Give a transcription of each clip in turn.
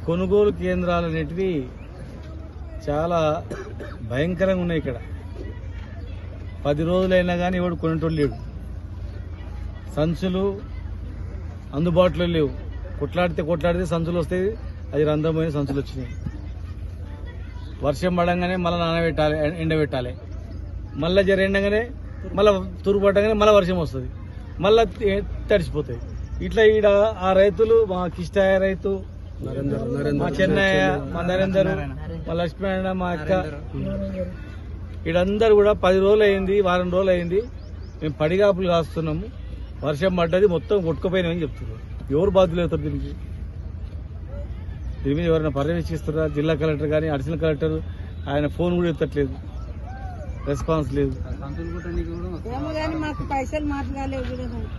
కొనుగోలు కేంద్రాలు అనేటివి చాలా భయంకరంగా ఉన్నాయి. ఇక్కడ 10 రోజులైనా కానీ ఎవడు కొనేటోళ్ళు లేడు. సంచులు అందుబాటులో లేవు. కొట్లాడితే సంచులు వస్తాయి, అది రంధ్రమైన సంచులు వచ్చినాయి. వర్షం పడంగానే మళ్ళీ నానబెట్టాలి, ఎండబెట్టాలి, మళ్ళీ జర ఎండగానే మళ్ళీ తురుపు పట్టగానే మళ్ళీ వర్షం వస్తుంది, మళ్ళీ తడిసిపోతాయి. ఇట్లా ఈడ ఆ రైతులు, మా కిష్టయ్య రైతు, మా చెన్నయ్య, మా నరేందర్, మా లక్ష్మణ, మా అక్క, ఈడందరూ కూడా 10 రోజులు అయింది, వారం రోజులు అయింది, మేము పడిగాపులు కాస్తున్నాము. వర్షం పడ్డది, మొత్తం కొట్టుకుపోయినామని చెప్తున్నారు. ఎవరు బాధ్యులు అవుతారు దీనికి? దీని మీద ఎవరైనా పర్యవేక్షిస్తారా? జిల్లా కలెక్టర్ కానీ, అడిషనల్ కలెక్టర్ ఆయన ఫోన్ కూడా ఎత్తట్లేదు, రెస్పాన్స్ లేదు.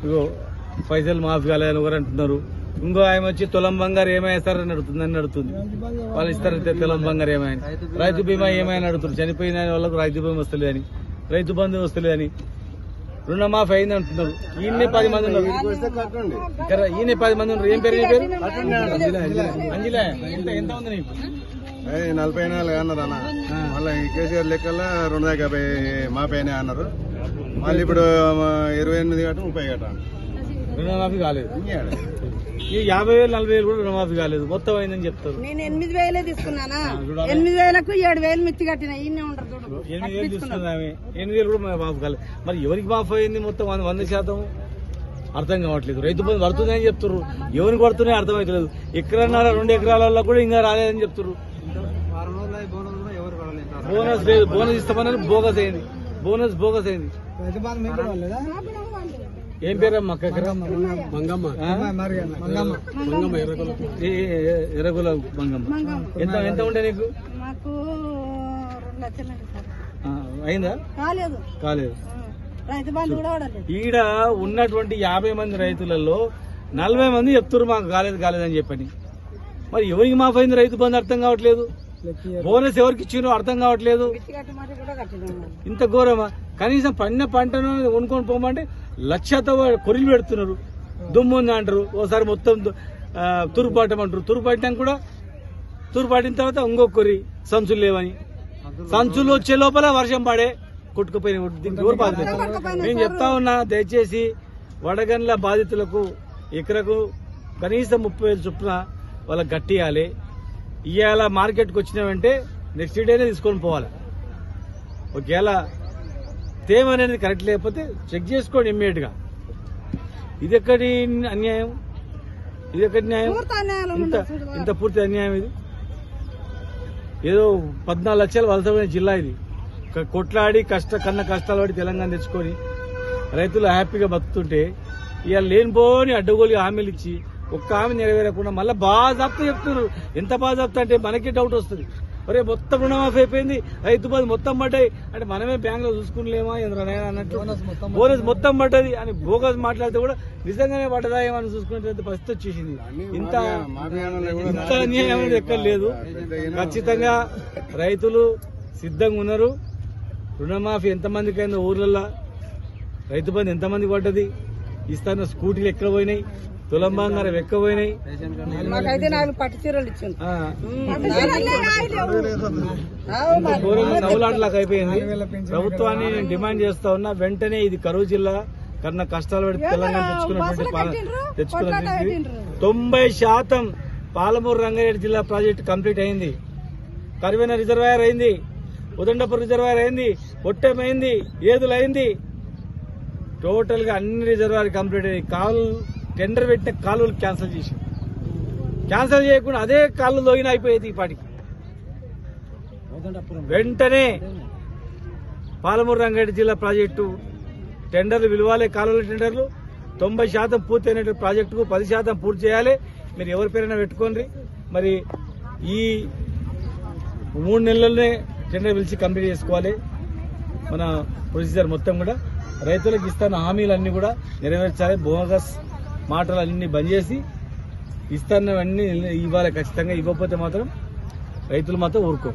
ఇగో పైసలు మాఫీ కాలేదని ఒకరు అంటున్నారు. ఇంకో ఆయన వచ్చి తులం బంగారు ఏమైస్తారని అడుగుతుంది. వాళ్ళు ఇస్తారంటే తులం బంగారు ఏమైనా, రైతు బీమా ఏమైనా అడుగుతుంది. చనిపోయిన వాళ్ళకు రైతు బీమా వస్తలేదని, రైతు బంధు వస్తలేదని, రుణమాఫీ అయింది అంటున్నారు. ఈయన 10 మంది ఉన్నారు, ఈయన 10 మంది ఉన్నారు. ఏం పేరు నీ పేరు? అంజిలా. ఎంత ఉంది నీకు? 44 అన్నారు అన్న. మళ్ళీ కేసీఆర్ లెక్కల్లో 250 మాఫీ అయినా అన్నారు. మళ్ళీ ఇప్పుడు 28 గంట 30 గంట రుణమాఫీ కాలేదు. ఈ 50,000 40,000 కూడా రుణమాఫీ కాలేదు, మొత్తం అయిందని చెప్తారు. నేను 8,000 తీసుకున్నానా, 8,000కు 7,000 మిత్తి కట్టిన. 8,000 తీసుకున్నామే, 8,000 కూడా మాఫీ కాలేదు. మరి ఎవరికి మాఫీ అయింది మొత్తం 100%? అర్థం కావట్లేదు. రైతు బంధు పడుతుందని చెప్తున్నారు, ఎవరికి పడుతున్నాయి అర్థమవుతలేదు. ఎకరన్నర 2 ఎకరాలలో కూడా ఇంకా రాలేదని చెప్తున్నారు. బోనస్ లేదు, బోనస్ ఇస్తామన్నారు, బోగస్ అయింది. ఏం పేరమ్మా? మంగమ్మ, ఎర్రగుల మంగమ్మ. ఎంత ఉండే నీకు? అయిందా? కాలేదు. ఈడ ఉన్నటువంటి 50 మంది రైతులలో 40 మంది చెప్తున్నారు మాకు కాలేదని చెప్పని. మరి ఎవరికి మాఫ్ అయింది రైతు బంధు అర్థం కావట్లేదు. బోనస్ ఎవరికి ఇచ్చినో అర్థం కావట్లేదు. ఇంత ఘోరమా? కనీసం పండిన పంటను కొనుక్కొని పోమంటే 1,00,000తో కొరిలు పెడుతున్నారు. దుమ్ము ఉంది అంటారు, ఓసారి మొత్తం తురుపాటమంటారు. తురుపాటినాక కూడా తురుపాటిన తర్వాత ఇంకో కొరి సంచులు లేవని, సంచులు వచ్చే లోపల వర్షం పడే కొట్టుకుపోయిన. దీనికి ఎవరు బాధ్యత? నేను చెప్తా ఉన్నా, దయచేసి వడగండ్ల బాధితులకు ఎకరకు కనీసం 30,000 చొప్పున వాళ్ళకి గట్టియాలి. ఇవాళ మార్కెట్కి వచ్చినామంటే నెక్స్ట్ డేనే తీసుకొని పోవాలి. ఒకవేళ తేమ అనేది కరెక్ట్ లేకపోతే చెక్ చేసుకోండి ఇమ్మీడియట్ గా. ఇదెక్కడి అన్యాయం, ఇదెక్కడి న్యాయం? ఇంత పూర్తి అన్యాయం ఇది. ఏదో 14 లక్షలు వలసపోయిన జిల్లా ఇది. కొట్లాడి కష్టాలు పడి తెలంగాణ తెచ్చుకొని రైతులు హ్యాపీగా బతుకుతుంటే ఇవాళ లేనిపోని అడ్డగోలు హామీలు ఇచ్చి ఒక్క హామీ నెరవేరకుండా మళ్ళీ బాజాప్తా చెప్తున్నారు. ఎంత బాజాప్తా అంటే మనకే డౌట్ వస్తుంది. ఒరే మొత్తం రుణమాఫీ అయిపోయింది, రైతు బంధు మొత్తం పడ్డాయి అంటే మనమే బ్యాంక్ లో చూసుకునేమా అన్నట్టు, బోనస్ మొత్తం పడ్డది అని బోగస్ మాట్లాడితే కూడా నిజంగానే పడ్డదా ఏమని చూసుకునే పరిస్థితి వచ్చేసింది. ఇంత అన్యాయం అనేది ఎక్కడ లేదు. ఖచ్చితంగా రైతులు సిద్ధంగా ఉన్నారు. రుణమాఫీ ఎంతమందికి అయిందో ఊర్లలో, రైతు బంధు ఎంతమందికి పడ్డది, ఇస్తాను స్కూటీలు ఎక్కడ పోయినాయి, తులం బంగారం ఎక్కడ పోయినాయి. నవ్వులాటలాగా అయిపోయింది. ప్రభుత్వాన్ని నేను డిమాండ్ చేస్తా ఉన్నా, వెంటనే ఇది కరువు జిల్లా కన్నా కష్టాలు పడి తెలంగాణ తెచ్చుకున్నది 90% పాలమూరు రంగారెడ్డి జిల్లా ప్రాజెక్టు కంప్లీట్ అయింది. కరివేన రిజర్వాయర్ అయింది, ఉదండపూర్ రిజర్వాయర్ అయింది, ఒట్టెం అయింది, ఏదులు అయింది. టోటల్ గా అన్ని రిజర్వాయర్ కంప్లీట్ అయ్యి కాలు టెండర్ పెట్టిన కాలువలు క్యాన్సిల్ చేయకుండా అదే కాళ్ళు లోగిన అయిపోయేది. ఈ పాటికి వెంటనే పాలమూరు రంగారెడ్డి జిల్లా ప్రాజెక్టు టెండర్లు విలువాలే. కాలువల టెండర్లు 90% పూర్తి అయిన ప్రాజెక్టుకు 10% పూర్తి చేయాలి. మీరు ఎవరి పేరైనా పెట్టుకోండి. మరి ఈ 3 నెలల్లోనే టెండర్ పిలిచి కంప్లీట్ చేసుకోవాలి. మన ప్రొసీజర్ మొత్తం కూడా రైతులకు ఇస్తున్న హామీలన్నీ కూడా నెరవేర్చాలి. బోగస్ మాటలు అన్ని బంద్ చేసి ఇస్తున్నవన్నీ ఇవ్వాలి ఖచ్చితంగా. ఇవ్వకపోతే మాత్రం రైతులు మాత్రం ఊరుకో.